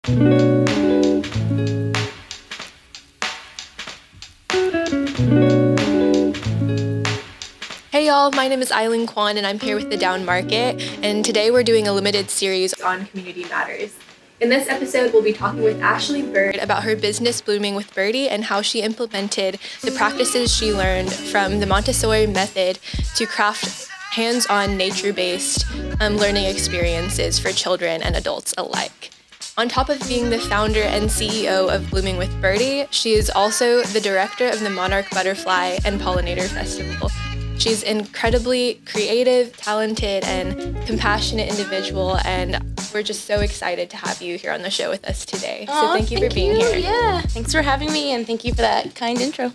Hey y'all, my name is Ai.Ling and I'm here with the Down Market, and today we're doing a limited series on community matters. In this episode, we'll be talking with Ashley Bird about her business Blooming with Birdie and how she implemented the practices she learned from the Montessori method to craft hands-on nature-based learning experiences for children and adults alike. On top of being the founder and CEO of Blooming with Birdie, she is also the director of the Monarch Butterfly and Pollinator Festival. She's an incredibly creative, talented, and compassionate individual, and we're just so excited to have you here on the show with us today. So thank you for being here. Yeah, thanks for having me, and thank you for that kind intro.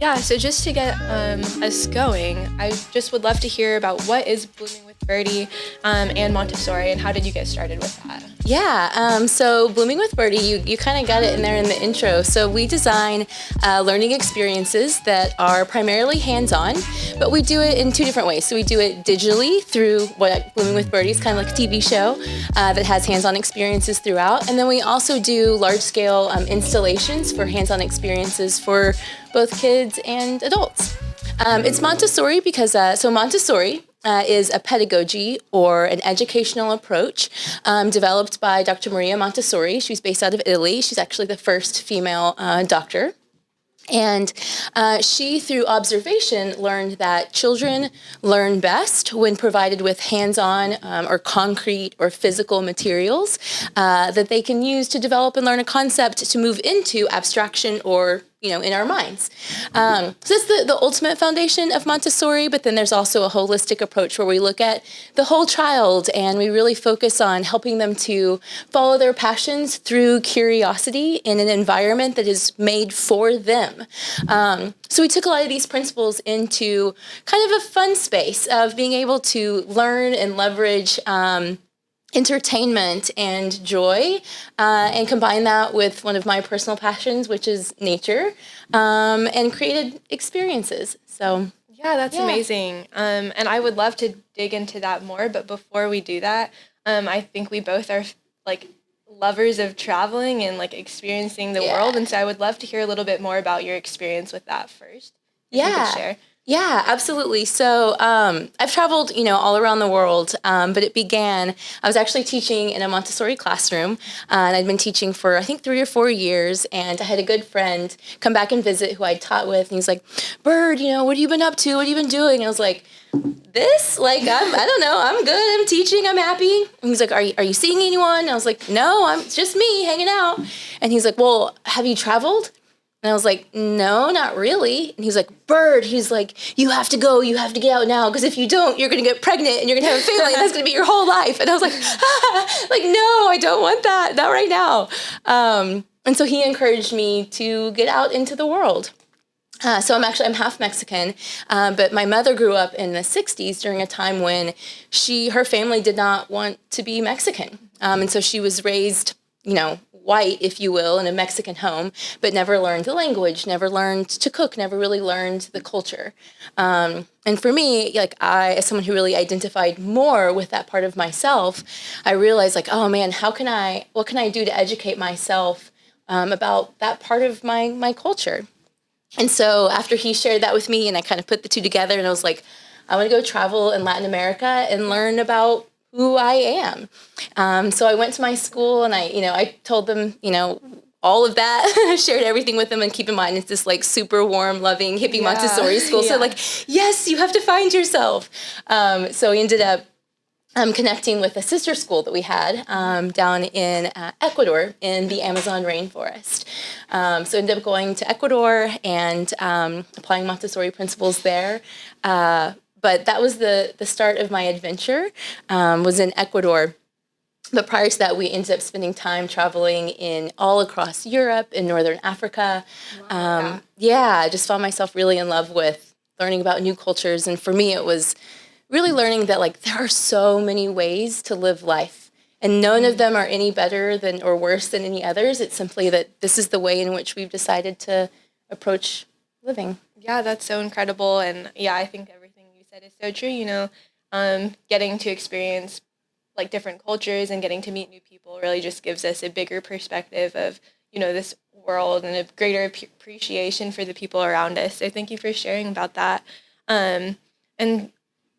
Yeah, so just to get us going, I just would love to hear about what is Blooming with Birdie and Montessori, and how did you get started with that? Yeah, so Blooming with Birdie, you kind of got it in there in the intro. So we design learning experiences that are primarily hands-on, but we do it in two different ways. So we do it digitally through what Blooming with Birdie is kind of like a TV show that has hands-on experiences throughout. And then we also do large-scale installations for hands-on experiences for both kids and adults. It's Montessori because, so Montessori is a pedagogy or an educational approach developed by Dr. Maria Montessori. She's based out of Italy. She's actually the first female doctor. And she, through observation, learned that children learn best when provided with hands-on or concrete or physical materials that they can use to develop and learn a concept to move into abstraction or in our minds. So that's the ultimate foundation of Montessori, but then there's also a holistic approach where we look at the whole child and we really focus on helping them to follow their passions through curiosity in an environment that is made for them. So we took a lot of these principles into kind of a fun space of being able to learn and leverage entertainment and joy, and combine that with one of my personal passions, which is nature, and created experiences. So yeah, that's amazing. And I would love to dig into that more, but before we do that, I think we both are like lovers of traveling and like experiencing the world, and so I would love to hear a little bit more about your experience with that first. If you could share. Yeah, absolutely. So I've traveled, all around the world, but it began, I was actually teaching in a Montessori classroom, and I'd been teaching for, I think, 3 or 4 years, and I had a good friend come back and visit who I taught with, and he's like, Bird, what have you been up to? What have you been doing? And I was like, this? Like, I don't know, I'm good, I'm teaching, I'm happy. And he's like, are you seeing anyone? And I was like, no, it's just me hanging out. And he's like, well, have you traveled? And I was like, no, not really. And he's like, Bird, he's like, you have to go, you have to get out now, because if you don't, you're going to get pregnant and you're going to have a family and that's going to be your whole life. And I was like, like, no, I don't want that, not right now. And so he encouraged me to get out into the world. So I'm half Mexican, but my mother grew up in the 60s during a time when her family did not want to be Mexican. And so she was raised, white, if you will, in a Mexican home, but never learned the language, never learned to cook, never really learned the culture. And for me, like as someone who really identified more with that part of myself, I realized like, oh man, what can I do to educate myself about that part of my culture? And so after he shared that with me and I kind of put the two together and I was like, I want to go travel in Latin America and learn about who I am. So I went to my school and I told them, all of that, shared everything with them, and keep in mind, it's this like super warm, loving, hippie Montessori school. So like, yes, you have to find yourself. So we ended up connecting with a sister school that we had down in Ecuador in the Amazon rainforest. So ended up going to Ecuador and applying Montessori principles there. But that was the start of my adventure, was in Ecuador. But prior to that, we ended up spending time traveling all across Europe and Northern Africa. I just found myself really in love with learning about new cultures. And for me, it was really learning that like there are so many ways to live life. And none of them are any better than or worse than any others. It's simply that this is the way in which we've decided to approach living. Yeah, that's so incredible. And yeah, I think everything you said is so true. Getting to experience like different cultures and getting to meet new people really just gives us a bigger perspective of, this world and a greater appreciation for the people around us. So thank you for sharing about that. And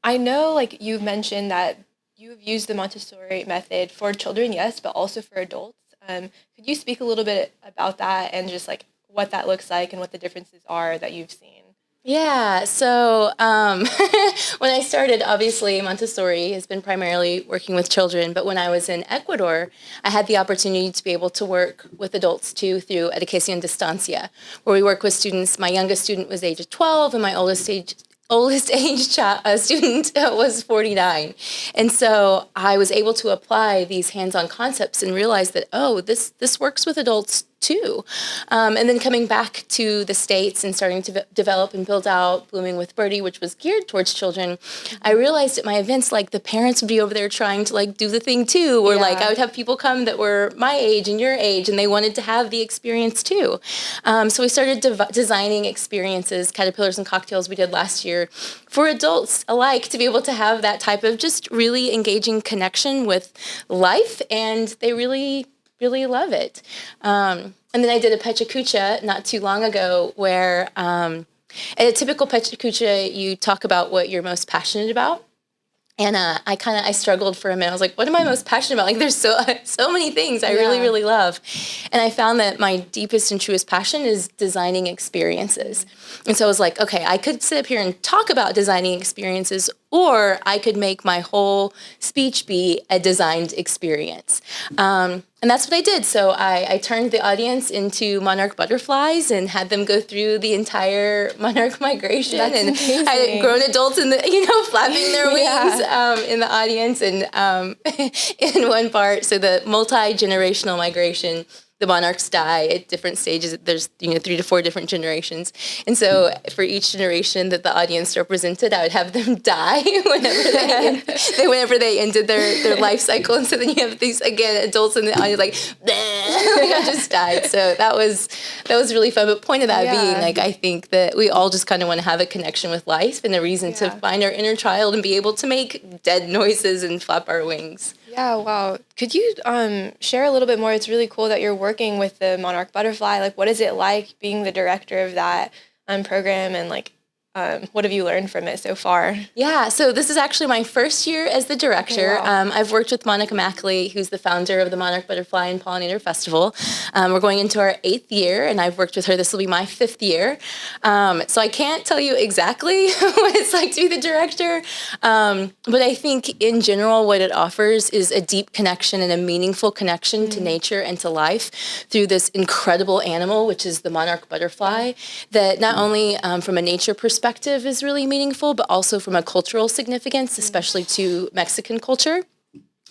I know like you've mentioned that you've used the Montessori method for children, yes, but also for adults. Could you speak a little bit about that and just like what that looks like and what the differences are that you've seen? Yeah, so when I started, obviously Montessori has been primarily working with children, but when I was in Ecuador, I had the opportunity to be able to work with adults too through Educación Distancia, where we work with students. My youngest student was age of 12, and my student was 49. And so I was able to apply these hands-on concepts and realize that, oh, this works with adults too. And then coming back to the States and starting to develop and build out Blooming with Birdie, which was geared towards children, I realized at my events, like the parents would be over there trying to like do the thing too, or like I would have people come that were my age and your age, and they wanted to have the experience too. So we started designing experiences, Caterpillars and Cocktails we did last year, for adults alike to be able to have that type of just really engaging connection with life, and they really love it. And then I did a Pecha Kucha not too long ago where at a typical Pecha Kucha, you talk about what you're most passionate about. And I struggled for a minute. I was like, what am I most passionate about? Like, there's so many things I really love. And I found that my deepest and truest passion is designing experiences. And so I was like, okay, I could sit up here and talk about designing experiences, or I could make my whole speech be a designed experience. And that's what I did. So I turned the audience into monarch butterflies and had them go through the entire monarch migration. That's and amazing. I had grown adults in the, flapping their wings in the audience and in one part. So the multi-generational migration. The monarchs die at different stages. There's 3 to 4 different generations, and so for each generation that the audience represented, I would have them die whenever they ended their life cycle. And so then you have these adults in the audience like I just died. So that was really fun. But point of that being, like, I think that we all just kind of want to have a connection with life and a reason to find our inner child and be able to make dead noises and flap our wings. Yeah, wow. Could you share a little bit more? It's really cool that you're working with the monarch butterfly. Like, what is it like being the director of that program, and like, what have you learned from it so far? Yeah, so this is actually my first year as the director. Okay, wow. I've worked with Monica Mackley, who's the founder of the Monarch Butterfly and Pollinator Festival. We're going into our 8th year, and I've worked with her. This will be my 5th year. So I can't tell you exactly what it's like to be the director, but I think in general what it offers is a deep connection and a meaningful connection to nature and to life through this incredible animal, which is the monarch butterfly, that not only from a nature perspective is really meaningful, but also from a cultural significance, especially to Mexican culture.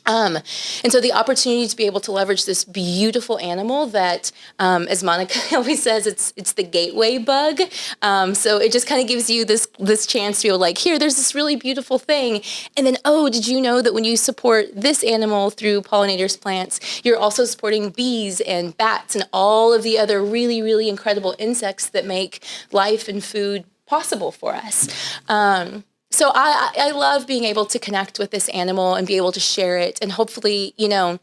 And so the opportunity to be able to leverage this beautiful animal that, as Monica always says, it's the gateway bug. So it just kind of gives you this chance to be like, here, there's this really beautiful thing. And then, oh, did you know that when you support this animal through pollinators plants, you're also supporting bees and bats and all of the other really, really incredible insects that make life and food possible for us. So I love being able to connect with this animal and be able to share it. And hopefully, I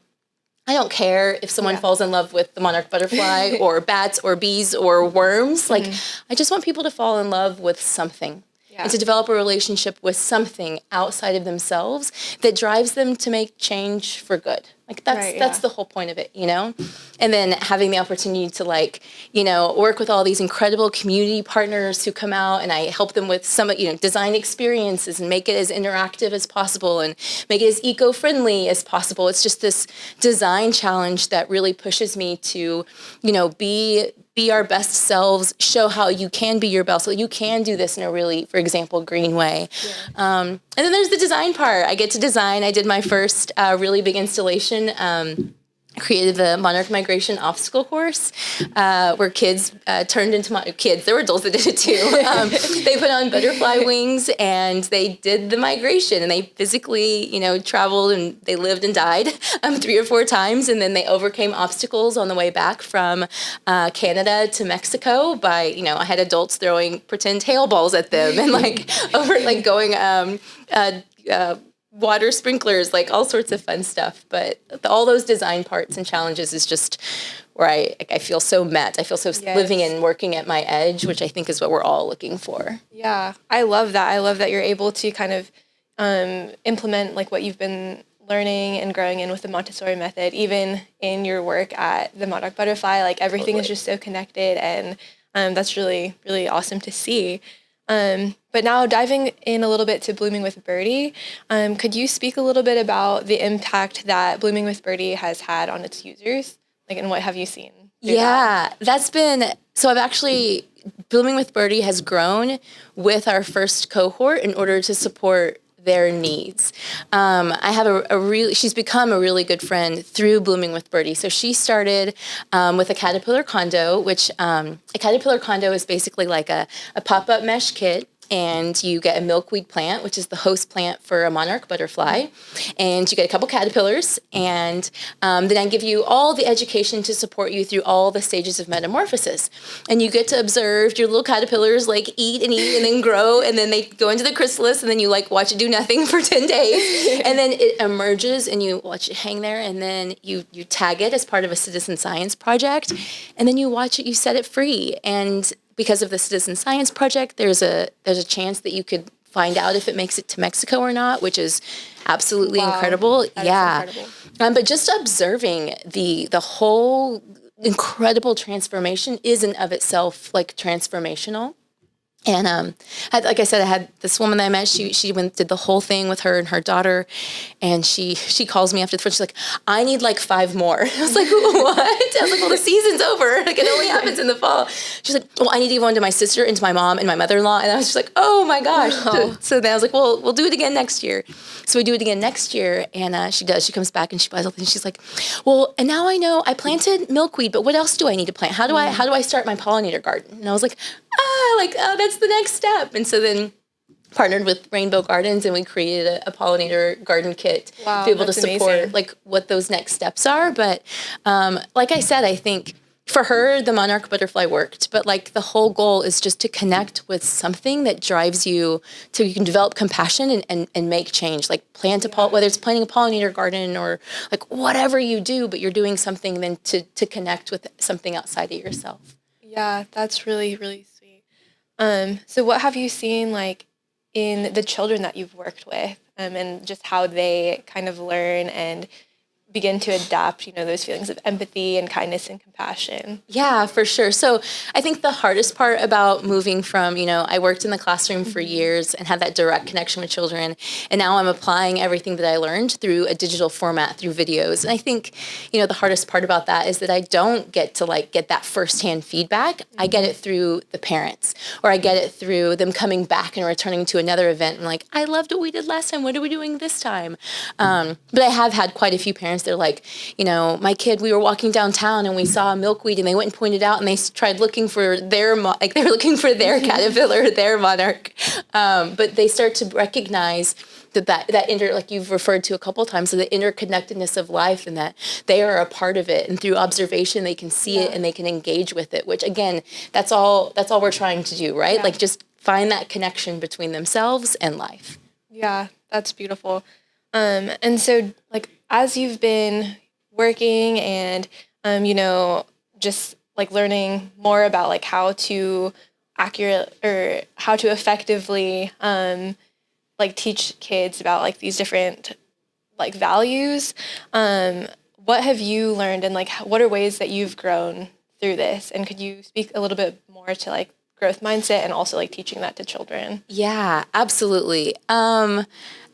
don't care if someone falls in love with the monarch butterfly or bats or bees or worms. Like, I just want people to fall in love with something. And to develop a relationship with something outside of themselves that drives them to make change for good. Like, that's the whole point of it, And then having the opportunity to, like, work with all these incredible community partners who come out, and I help them with some, design experiences and make it as interactive as possible and make it as eco-friendly as possible. It's just this design challenge that really pushes me to, be our best selves, show how you can be your best, so you can do this in a really, for example, green way. And then there's the design part. I get to design. I did my first really big installation. Created the Monarch Migration Obstacle Course, where kids turned into kids. There were adults that did it too. They put on butterfly wings and they did the migration, and they physically, traveled, and they lived and died 3 or 4 times, and then they overcame obstacles on the way back from Canada to Mexico by, I had adults throwing pretend hail balls at them and going water sprinklers, like all sorts of fun stuff. But all those design parts and challenges is just where I feel so met. I feel so living and working at my edge, which I think is what we're all looking for. Yeah, I love that. I love that you're able to kind of implement like what you've been learning and growing in with the Montessori method, even in your work at the Monarch Butterfly. Like everything is just so connected, and that's really, really awesome to see. But now diving in a little bit to Blooming with Birdie, could you speak a little bit about the impact that Blooming with Birdie has had on its users? Like, and what have you seen? That's been, so I've actually, Blooming with Birdie has grown with our first cohort in order to support their needs. I have she's become a really good friend through Blooming with Birdie. So she started with a caterpillar condo, which a caterpillar condo is basically like a pop-up mesh kit. And you get a milkweed plant, which is the host plant for a monarch butterfly. And you get a couple caterpillars. And then I give you all the education to support you through all the stages of metamorphosis. And you get to observe your little caterpillars like eat and then grow. And then they go into the chrysalis. And then you like watch it do nothing for 10 days. And then it emerges and you watch it hang there. And then you tag it as part of a citizen science project. And then you watch it, you set it free. And because of the citizen science project, there's a chance that you could find out if it makes it to Mexico or not, which is absolutely incredible. That is incredible. But just observing the whole incredible transformation is in of itself like transformational. And like I said, I had this woman that I met. She did the whole thing with her and her daughter, and she calls me after the first. She's like, "I need like 5 more." I was like, "What?" I was like, "Well, the season's over. Like it only happens in the fall." She's like, "Well, I need to give one to my sister and to my mom and my mother-in-law." And I was just like, "Oh my gosh!" Wow. So then I was like, "Well, we'll do it again next year." So we do it again next year, and she does. She comes back and she buys all things. She's like, "Well, and now I know I planted milkweed, but what else do I need to plant? How do I start my pollinator garden?" And I was like, that's the next step. And so then partnered with Rainbow Gardens and we created a pollinator garden kit to be able to support amazing. Like what those next steps are. But like I said, I think for her, the monarch butterfly worked, but like the whole goal is just to connect with something that drives you so you can develop compassion and make change, like whether it's planting a pollinator garden or like whatever you do, but you're doing something then to connect with something outside of yourself. Yeah, that's really, really sweet. So what have you seen like in the children that you've worked with, and just how they kind of learn and begin to adapt, those feelings of empathy and kindness and compassion? Yeah, for sure. So I think the hardest part about moving from, I worked in the classroom for years and had that direct connection with children. And now I'm applying everything that I learned through a digital format, through videos. And I think, the hardest part about that is that I don't get to get that firsthand feedback. I get it through the parents, or I get it through them coming back and returning to another event and like, I loved what we did last time. What are we doing this time? But I have had quite a few parents. They're like, my kid, we were walking downtown and we saw a milkweed and they went and pointed out and they tried looking for they were looking for their caterpillar, their monarch. But they start to recognize that like you've referred to a couple of times, so the interconnectedness of life and that they are a part of it. And through observation, they can see it and they can engage with it, which again, that's all we're trying to do, right? Yeah. Like just find that connection between themselves and life. Yeah, that's beautiful. And so like, as you've been working and, just like learning more about like how to effectively, like teach kids about like these different like values, what have you learned and like what are ways that you've grown through this? And could you speak a little bit more to like growth mindset and also like teaching that to children? Yeah, absolutely.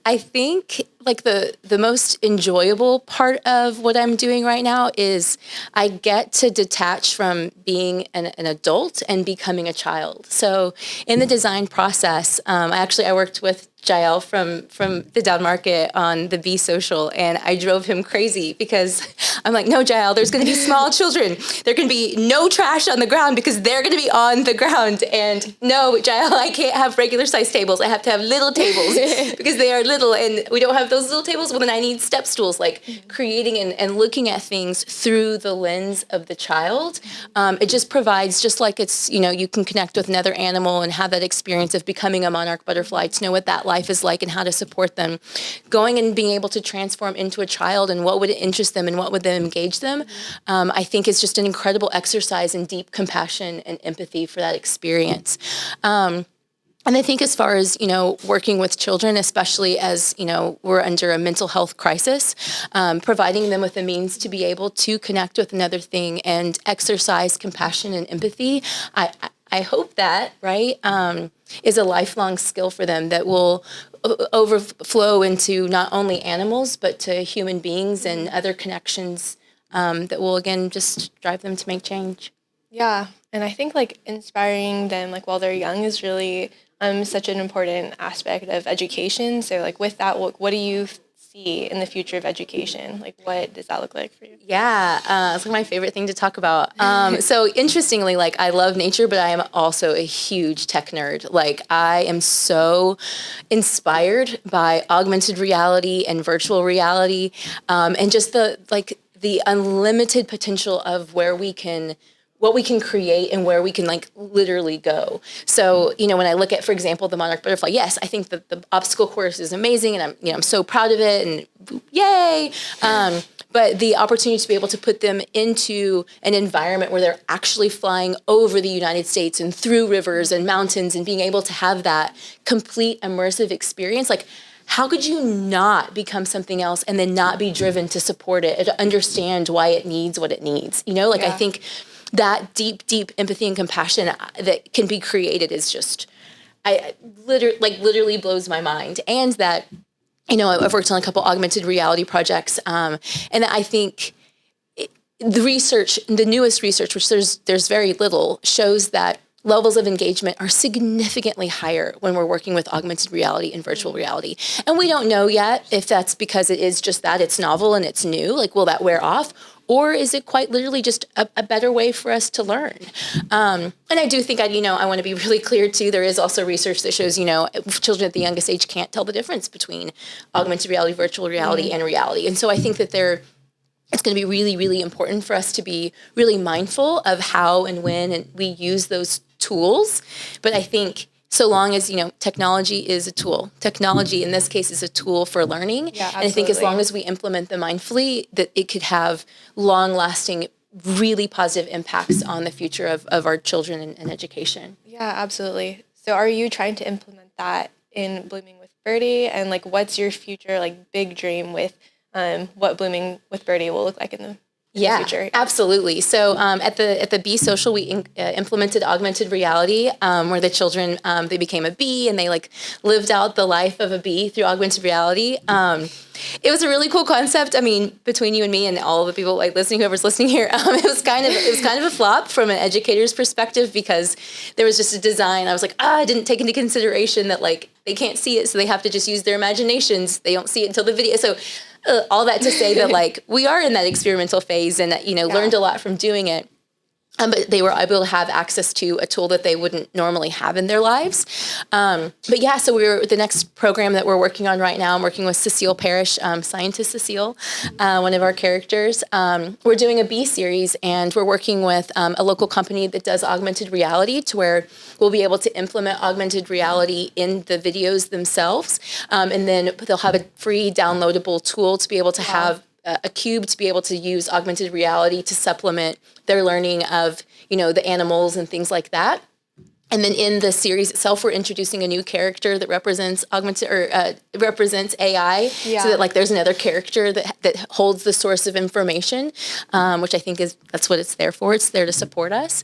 I think like the most enjoyable part of what I'm doing right now is I get to detach from being an adult and becoming a child. So in the design process, I worked with Jael from the Down Market on the Be Social, and I drove him crazy because I'm like, no, Jael, there's going to be small children. There can be no trash on the ground because they're going to be on the ground. And no, Jael, I can't have regular size tables. I have to have little tables because they are little and we don't have those little tables. Well, then I need step stools, like creating and looking at things through the lens of the child. It just provides, just like it's, you can connect with another animal and have that experience of becoming a monarch butterfly, to know what that life life is like and how to support them, going and being able to transform into a child and what would interest them and what would then engage them, I think is just an incredible exercise in deep compassion and empathy for that experience. And I think as far as, working with children, especially as, we're under a mental health crisis, providing them with a means to be able to connect with another thing and exercise compassion and empathy, I hope that, right, is a lifelong skill for them that will overflow into not only animals, but to human beings and other connections that will, again, just drive them to make change. Yeah, and I think inspiring them while they're young is really such an important aspect of education. So with that, what do you see in the future of education? What does that look like for you? Yeah, it's my favorite thing to talk about. So interestingly, I love nature, but I am also a huge tech nerd. I am so inspired by augmented reality and virtual reality, and just the unlimited potential of what we can create and where we can literally go. So, when I look at, for example, the monarch butterfly, yes, I think that the obstacle course is amazing and I'm so proud of it and yay. But the opportunity to be able to put them into an environment where they're actually flying over the United States and through rivers and mountains and being able to have that complete immersive experience, how could you not become something else and then not be driven to support it, to understand why it needs what it needs? Yeah. I think that deep empathy and compassion that can be created is just, literally blows my mind. And that, I've worked on a couple augmented reality projects, and I think the newest research, which there's very little, shows that levels of engagement are significantly higher when we're working with augmented reality and virtual reality. And we don't know yet if that's because it is just that it's novel and it's new, will that wear off? Or is it quite literally just a better way for us to learn? And I do think, I want to be really clear too, there is also research that shows, children at the youngest age can't tell the difference between augmented reality, virtual reality, and reality. And so I think that it's going to be really, really important for us to be really mindful of how and when we use those tools. But I think so long as, technology is a tool. Technology in this case is a tool for learning. Yeah, absolutely. And I think as long as we implement them mindfully, that it could have long-lasting, really positive impacts on the future of our children and education. Yeah, absolutely. So are you trying to implement that in Blooming with Birdie? And what's your future big dream with what Blooming with Birdie will look like in the future? Absolutely. So at the Bee Social, we implemented augmented reality, where the children they became a bee and they lived out the life of a bee through augmented reality. It was a really cool concept. I mean, between you and me and all the people listening, whoever's listening here, it was kind of a flop from an educator's perspective because there was just a design. I was I didn't take into consideration that they can't see it, so they have to just use their imaginations. They don't see it until the video. So all that to say that we are in that experimental phase and learned a lot from doing it. But they were able to have access to a tool that they wouldn't normally have in their lives. So the next program that we're working on right now, I'm working with Cecile Parrish, scientist Cecile, one of our characters. We're doing a bee series and we're working with a local company that does augmented reality to where we'll be able to implement augmented reality in the videos themselves. And then they'll have a free downloadable tool to be able to have a cube to be able to use augmented reality to supplement their learning of, the animals and things like that. And then in the series itself, we're introducing a new character that represents represents AI, so that there's another character that holds the source of information, which I think that's what it's there for. It's there to support us.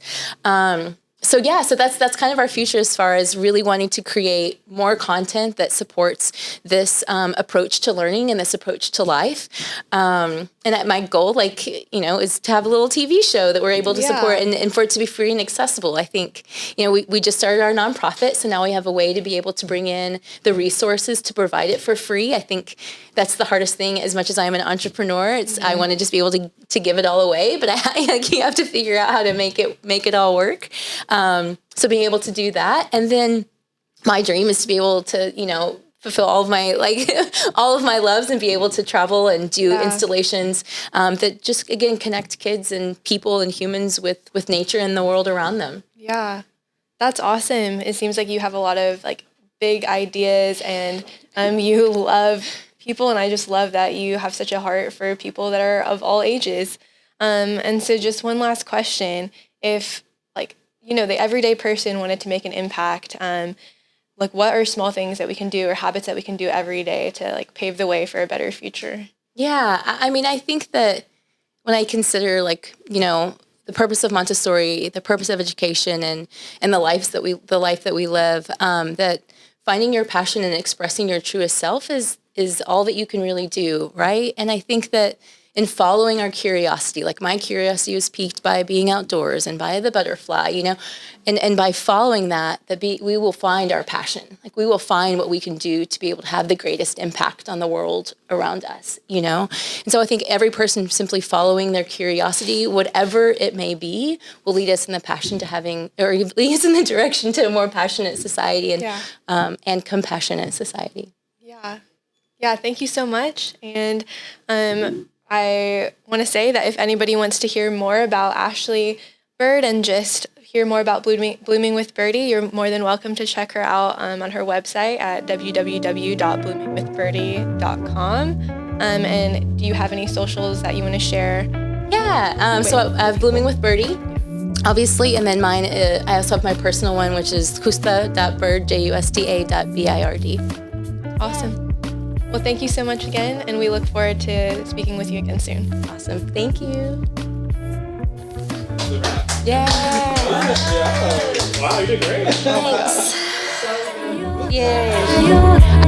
So that's kind of our future as far as really wanting to create more content that supports this approach to learning and this approach to life. And my goal, is to have a little TV show that we're able to support and for it to be free and accessible. I think, we just started our nonprofit, so now we have a way to be able to bring in the resources to provide it for free. I think that's the hardest thing. As much as I'm an entrepreneur, I want to just be able to give it all away, but you have to figure out how to make it all work. So being able to do that, and then my dream is to be able to, fulfill all of my all of my loves and be able to travel and do installations that just again connect kids and people and humans with nature and the world around them. Yeah, that's awesome. It seems like you have a lot of big ideas, and you love people, and I just love that you have such a heart for people that are of all ages. And so just one last question. If, like, the everyday person wanted to make an impact, like, what are small things that we can do or habits that we can do every day to, like, pave the way for a better future? Yeah, I mean, I think that when I consider, like, the purpose of Montessori, the purpose of education, and the life that we live, that finding your passion and expressing your truest self is all that you can really do, right? And I think that in following our curiosity, like my curiosity was piqued by being outdoors and by the butterfly, and by following that, we will find our passion. Like, we will find what we can do to be able to have the greatest impact on the world around us, And so I think every person simply following their curiosity, whatever it may be, will lead us in the passion to having, or lead us in the direction to a more passionate society and compassionate society. Yeah. Yeah, thank you so much. And I want to say that if anybody wants to hear more about Ashley Bird and just hear more about Blooming with Birdie, you're more than welcome to check her out on her website at www.bloomingwithbirdie.com. And do you have any socials that you want to share? Yeah, so I have Blooming with Birdie, obviously, and then mine, I also have my personal one, which is justa.bird, justa.bird. Awesome. Well, thank you so much again, and we look forward to speaking with you again soon. Awesome. Thank you. Yeah. Wow, you did great. Thanks. Yeah.